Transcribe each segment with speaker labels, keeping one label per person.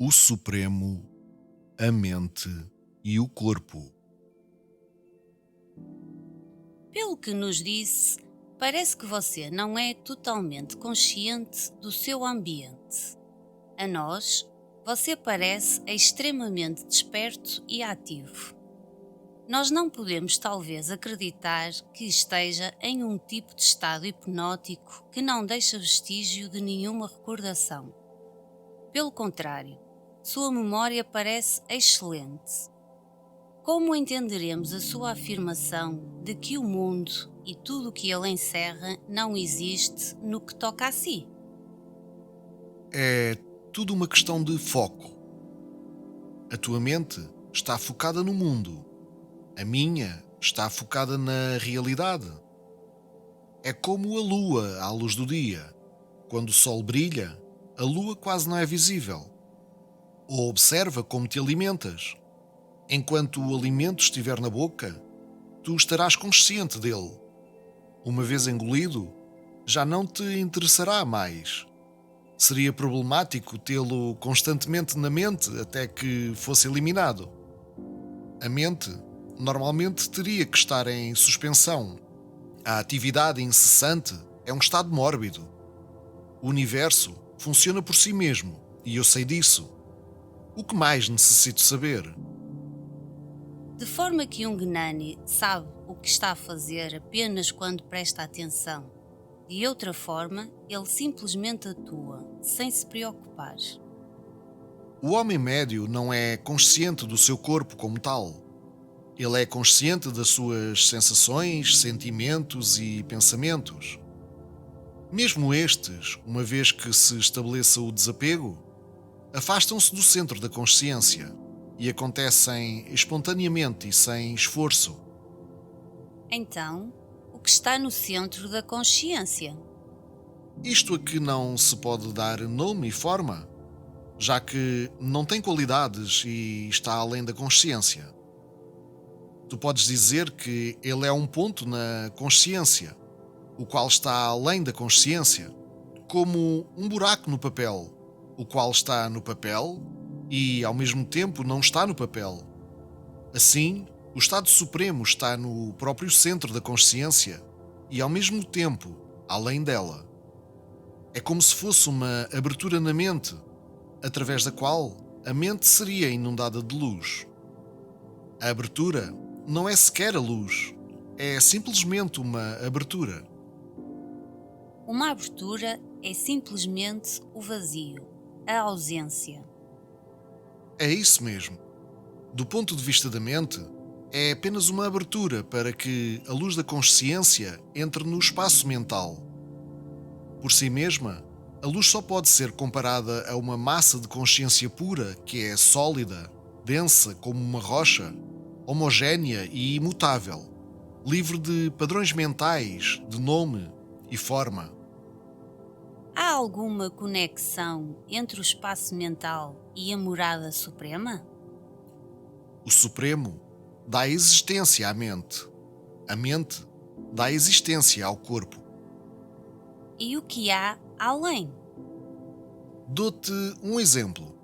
Speaker 1: o Supremo, a mente e o corpo.
Speaker 2: Pelo que nos disse, parece que você não é totalmente consciente do seu ambiente. A nós, você parece extremamente desperto e ativo. Nós não podemos, talvez, acreditar que esteja em um tipo de estado hipnótico que não deixa vestígio de nenhuma recordação. Pelo contrário, sua memória parece excelente. Como entenderemos a sua afirmação de que o mundo e tudo o que ele encerra não existe no que toca a si?
Speaker 1: É tudo uma questão de foco. A tua mente está focada no mundo. A minha está focada na realidade. É como a lua à luz do dia. Quando o sol brilha, a lua quase não é visível. Ou observa como te alimentas. Enquanto o alimento estiver na boca, tu estarás consciente dele. Uma vez engolido, já não te interessará mais. Seria problemático tê-lo constantemente na mente até que fosse eliminado. A mente normalmente teria que estar em suspensão. A atividade incessante é um estado mórbido. O universo funciona por si mesmo e eu sei disso. O que mais necessito saber?
Speaker 2: De forma que um Gnani sabe o que está a fazer apenas quando presta atenção. De outra forma, ele simplesmente atua, sem se preocupar.
Speaker 1: O homem médio não é consciente do seu corpo como tal. Ele é consciente das suas sensações, sentimentos e pensamentos. Mesmo estes, uma vez que se estabeleça o desapego, afastam-se do centro da consciência e acontecem espontaneamente e sem esforço.
Speaker 2: Então, o que está no centro da consciência?
Speaker 1: Isto a que não se pode dar nome e forma, já que não tem qualidades e está além da consciência. Tu podes dizer que ele é um ponto na consciência, o qual está além da consciência, como um buraco no papel, o qual está no papel e, ao mesmo tempo, não está no papel. Assim, o estado supremo está no próprio centro da consciência e, ao mesmo tempo, além dela. É como se fosse uma abertura na mente, através da qual a mente seria inundada de luz. A abertura não é sequer a luz, é simplesmente uma abertura.
Speaker 2: Uma abertura é simplesmente o vazio, a ausência.
Speaker 1: É isso mesmo. Do ponto de vista da mente, é apenas uma abertura para que a luz da consciência entre no espaço mental. Por si mesma, a luz só pode ser comparada a uma massa de consciência pura que é sólida, densa como uma rocha, homogénea e imutável, livre de padrões mentais, de nome e forma.
Speaker 2: Há alguma conexão entre o espaço mental e a morada suprema?
Speaker 1: O Supremo dá existência à mente. A mente dá existência ao corpo.
Speaker 2: E o que há além?
Speaker 1: Dou-te um exemplo.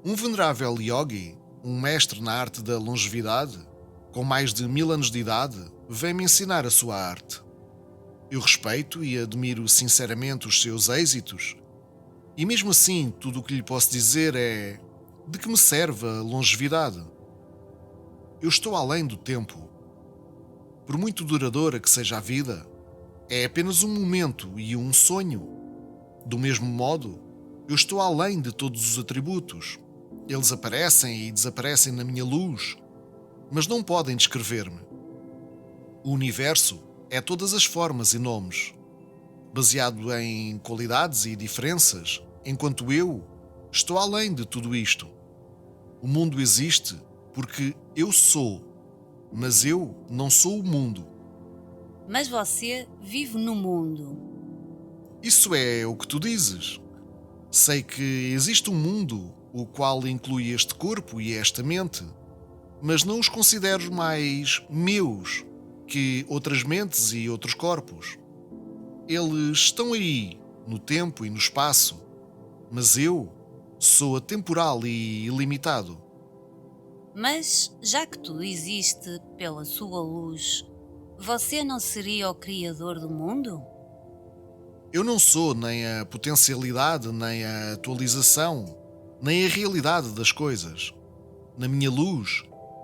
Speaker 1: Um venerável yogi, um mestre na arte da longevidade, com mais de 1000 anos de idade, vem-me ensinar a sua arte. Eu respeito e admiro sinceramente os seus êxitos, e mesmo assim, tudo o que lhe posso dizer é: de que me serve a longevidade? Eu estou além do tempo. Por muito duradoura que seja a vida, é apenas um momento e um sonho. Do mesmo modo, eu estou além de todos os atributos. Eles aparecem e desaparecem na minha luz, mas não podem descrever-me. O universo é todas as formas e nomes, baseado em qualidades e diferenças, enquanto eu estou além de tudo isto. O mundo existe porque eu sou, mas eu não sou o mundo.
Speaker 2: Mas você vive no mundo.
Speaker 1: Isso é o que tu dizes. Sei que existe um mundo, o qual inclui este corpo e esta mente, mas não os considero mais meus que outras mentes e outros corpos. Eles estão aí, no tempo e no espaço, mas eu Sou atemporal e ilimitado.
Speaker 2: Mas, já que tudo existe pela sua luz, você não seria o criador do mundo?
Speaker 1: Eu não sou nem a potencialidade, nem a atualização, nem a realidade das coisas. Na minha luz,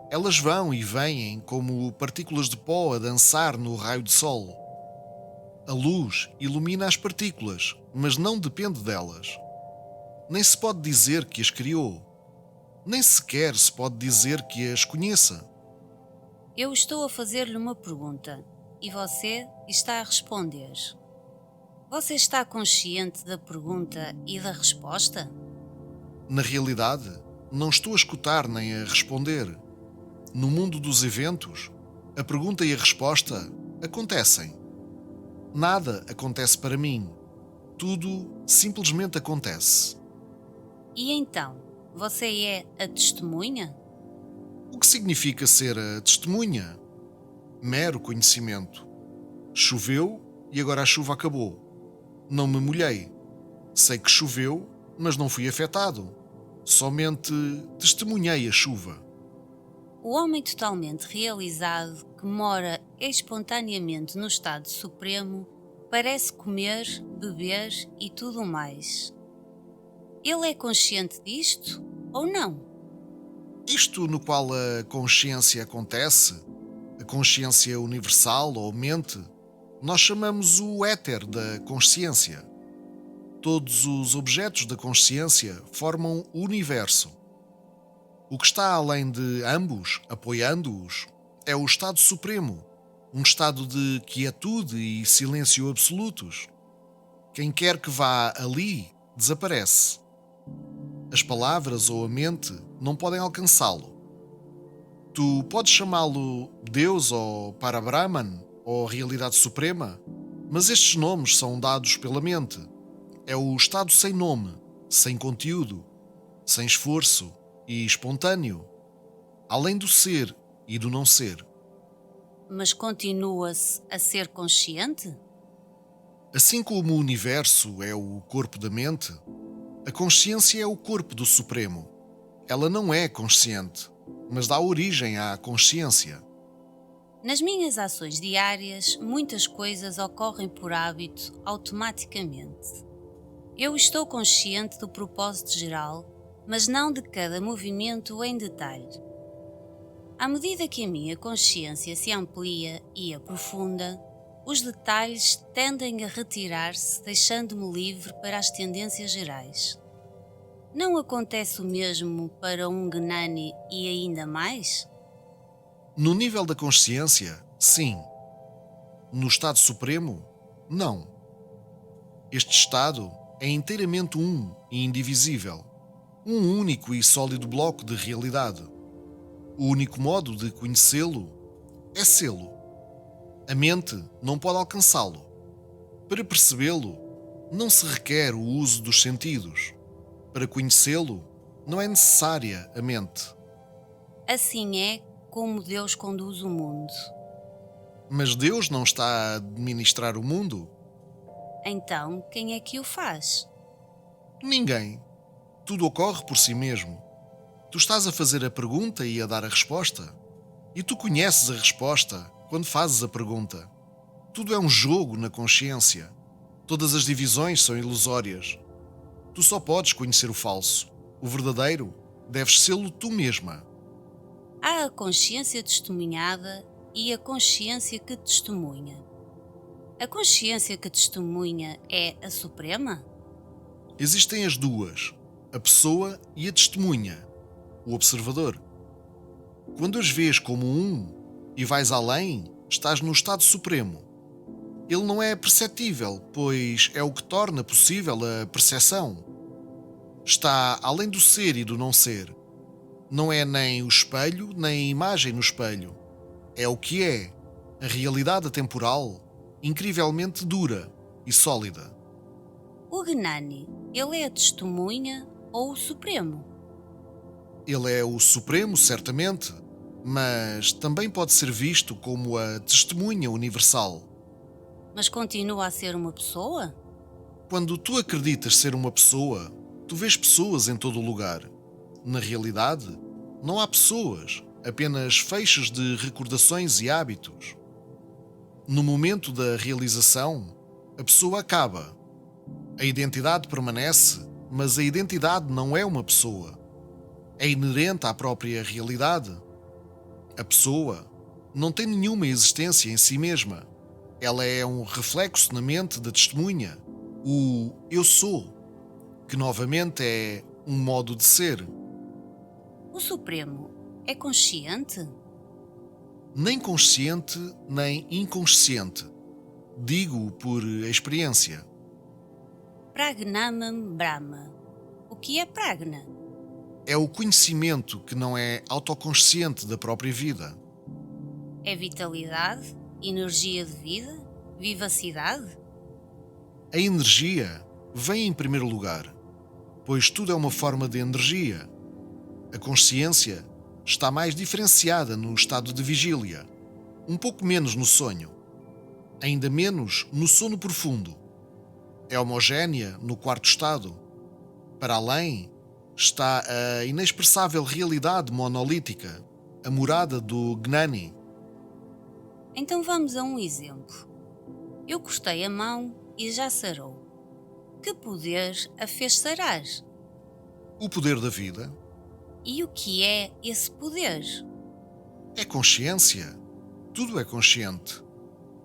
Speaker 1: elas vão e vêm como partículas de pó a dançar no raio de sol. A luz ilumina as partículas, mas não depende delas. Nem se pode dizer que as criou. Nem sequer se pode dizer que as conheça.
Speaker 2: Eu estou a fazer-lhe uma pergunta e você está a responder. Você está consciente da pergunta e da resposta?
Speaker 1: Na realidade, não estou a escutar nem a responder. No mundo dos eventos, a pergunta e a resposta acontecem. Nada acontece para mim. Tudo simplesmente acontece.
Speaker 2: E então, você é a testemunha?
Speaker 1: O que significa ser a testemunha? Mero conhecimento. Choveu e agora a chuva acabou. Não me molhei. Sei que choveu, mas não fui afetado. Somente testemunhei a chuva.
Speaker 2: O homem totalmente realizado que mora espontaneamente no estado supremo parece comer, beber e tudo mais. Ele é consciente disto ou não?
Speaker 1: Isto no qual a consciência acontece, a consciência universal ou mente, nós chamamos o éter da consciência. Todos os objetos da consciência formam o universo. O que está além de ambos, apoiando-os, é o estado supremo, um estado de quietude e silêncio absolutos. Quem quer que vá ali, desaparece. As palavras ou a mente não podem alcançá-lo. Tu podes chamá-lo Deus ou Parabrahman ou Realidade Suprema, mas estes nomes são dados pela mente. É o estado sem nome, sem conteúdo, sem esforço e espontâneo, além do ser e do não ser.
Speaker 2: Mas continua-se a ser consciente?
Speaker 1: Assim como o universo é o corpo da mente, a consciência é o corpo do Supremo. Ela não é consciente, mas dá origem à consciência.
Speaker 2: Nas minhas ações diárias, muitas coisas ocorrem por hábito automaticamente. Eu estou consciente do propósito geral, mas não de cada movimento em detalhe. À medida que a minha consciência se amplia e aprofunda, os detalhes tendem a retirar-se, deixando-me livre para as tendências gerais. Não acontece o mesmo para um Gnani e ainda mais?
Speaker 1: No nível da consciência, sim. No estado supremo, não. Este estado é inteiramente um e indivisível. Um único e sólido bloco de realidade. O único modo de conhecê-lo é sê-lo. A mente não pode alcançá-lo. Para percebê-lo, não se requer o uso dos sentidos. Para conhecê-lo, não é necessária a mente.
Speaker 2: Assim é como Deus conduz o mundo.
Speaker 1: Mas Deus não está a administrar o mundo?
Speaker 2: Então, quem é que o faz?
Speaker 1: Ninguém. Tudo ocorre por si mesmo. Tu estás a fazer a pergunta e a dar a resposta. E tu conheces a resposta quando fazes a pergunta. Tudo é um jogo na consciência. Todas as divisões são ilusórias. Tu só podes conhecer o falso. O verdadeiro deves sê-lo tu mesma.
Speaker 2: Há a consciência testemunhada e a consciência que testemunha. A consciência que testemunha é a suprema?
Speaker 1: Existem as duas, a pessoa e a testemunha, o observador. Quando as vês como um e vais além, estás no estado supremo. Ele não é perceptível, pois é o que torna possível a percepção. Está além do ser e do não ser. Não é nem o espelho, nem a imagem no espelho. É o que é, a realidade atemporal, incrivelmente dura e sólida.
Speaker 2: O Gnani, ele é a testemunha ou o supremo?
Speaker 1: Ele é o supremo, certamente, mas também pode ser visto como a testemunha universal.
Speaker 2: Mas continua a ser uma pessoa?
Speaker 1: Quando tu acreditas ser uma pessoa, Tu vês pessoas em todo o lugar. Na realidade, não há pessoas, apenas feixes de recordações e hábitos. No momento da realização, a pessoa acaba. A identidade permanece, mas a identidade não é uma pessoa. É inerente à própria realidade. A pessoa não tem nenhuma existência em si mesma. Ela é um reflexo na mente da testemunha, o eu sou, que novamente é um modo de ser.
Speaker 2: O Supremo é consciente?
Speaker 1: Nem consciente nem inconsciente. Digo por experiência.
Speaker 2: Pragnamam Brahma. O que é Pragna?
Speaker 1: É o conhecimento que não é autoconsciente da própria vida.
Speaker 2: É vitalidade, energia de vida, vivacidade?
Speaker 1: A energia vem em primeiro lugar, pois tudo é uma forma de energia. A consciência está mais diferenciada no estado de vigília, um pouco menos no sonho, ainda menos no sono profundo. É homogénea no quarto estado. Para além está a inexpressável realidade monolítica, a morada do Gnani.
Speaker 2: Então vamos a um exemplo. Eu cortei a mão e já sarou. Que poder a fez sarar?
Speaker 1: O poder da vida
Speaker 2: E o que é esse poder?
Speaker 1: é consciência. Tudo é consciente.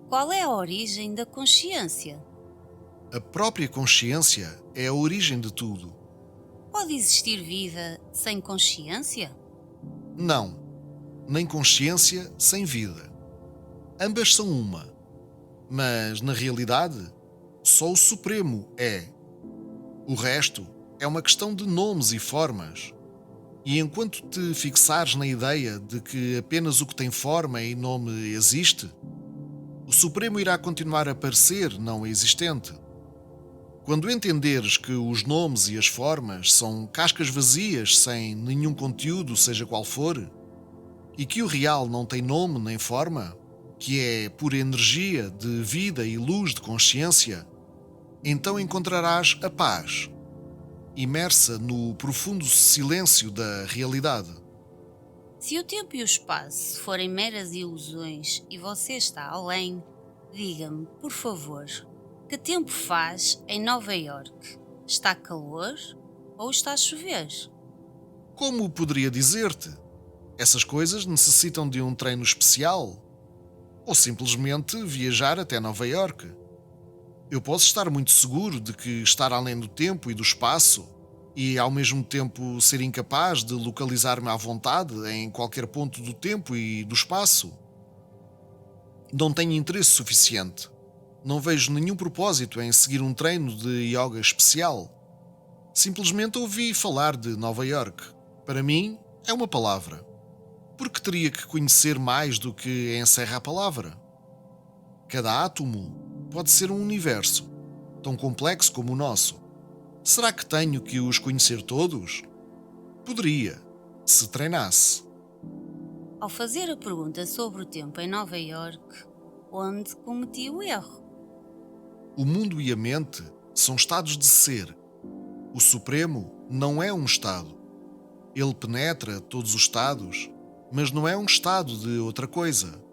Speaker 2: Qual é a origem da consciência?
Speaker 1: A própria consciência é a origem de tudo.
Speaker 2: Pode existir vida sem consciência?
Speaker 1: Não, nem consciência sem vida. Ambas são uma. Mas, na realidade, só o Supremo é. O resto é uma questão de nomes e formas. E enquanto te fixares na ideia de que apenas o que tem forma e nome existe, o Supremo irá continuar a parecer não existente. Quando entenderes que os nomes e as formas são cascas vazias sem nenhum conteúdo, seja qual for, e que o real não tem nome nem forma, que é pura energia de vida e luz de consciência, então encontrarás a paz, imersa no profundo silêncio da realidade.
Speaker 2: Se o tempo e o espaço forem meras ilusões e você está além, diga-me, por favor, que tempo faz em Nova Iorque? Está calor ou está a chover?
Speaker 1: Como poderia dizer-te? Essas coisas necessitam de um treino especial ou simplesmente viajar até Nova Iorque. Eu posso estar muito seguro de que estar além do tempo e do espaço e ao mesmo tempo ser incapaz de localizar-me à vontade em qualquer ponto do tempo e do espaço. Não tenho interesse suficiente. Não vejo nenhum propósito em seguir um treino de yoga especial. Simplesmente ouvi falar de Nova Iorque. Para mim, é uma palavra. Porque teria que conhecer mais do que encerra a palavra? Cada átomo pode ser um universo, tão complexo como o nosso. Será que tenho que os conhecer todos? Poderia, se treinasse.
Speaker 2: Ao fazer a pergunta sobre o tempo em Nova Iorque, onde cometi o erro?
Speaker 1: O mundo e a mente são estados de ser. O Supremo não é um estado. Ele penetra todos os estados, mas não é um estado de outra coisa.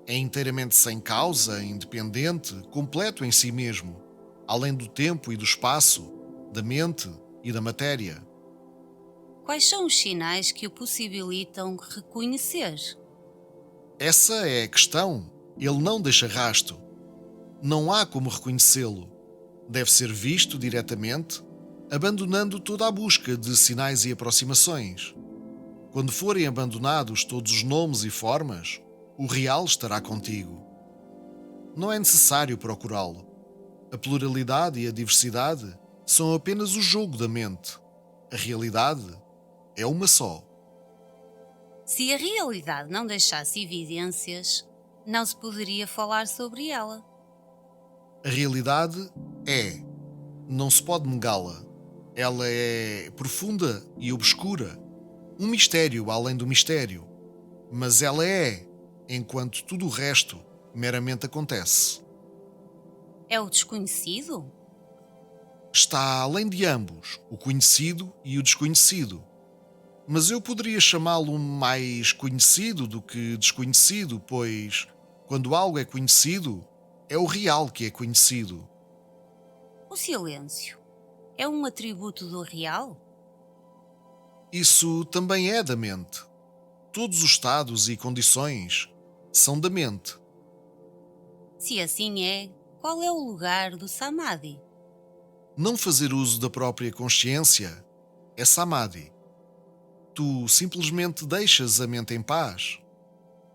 Speaker 1: É inteiramente sem causa, independente, completo em si mesmo, além do tempo e do espaço, da mente e da matéria.
Speaker 2: Quais são os sinais que o possibilitam reconhecer?
Speaker 1: Essa é a questão. Ele não deixa rasto. Não há como reconhecê-lo. Deve ser visto diretamente, abandonando toda a busca de sinais e aproximações. Quando forem abandonados todos os nomes e formas, o real estará contigo. Não é necessário procurá-lo. A pluralidade e a diversidade são apenas o jogo da mente. A realidade é uma só.
Speaker 2: Se a realidade não deixasse evidências, não se poderia falar sobre ela.
Speaker 1: A realidade é. Não se pode negá-la. Ela é profunda e obscura. Um mistério além do mistério. Mas ela é, enquanto tudo o resto meramente acontece.
Speaker 2: É o desconhecido?
Speaker 1: Está além de ambos, o conhecido e o desconhecido. Mas eu poderia chamá-lo mais conhecido do que desconhecido, pois, quando algo é conhecido, é o real que é conhecido.
Speaker 2: O silêncio é um atributo do real?
Speaker 1: Isso também é da mente. Todos os estados e condições são da mente.
Speaker 2: Se assim é, qual é o lugar do samadhi?
Speaker 1: Não fazer uso da própria consciência é samadhi. Tu simplesmente deixas a mente em paz.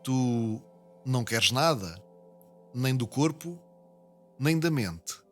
Speaker 1: Tu não queres nada, nem do corpo, nem da mente.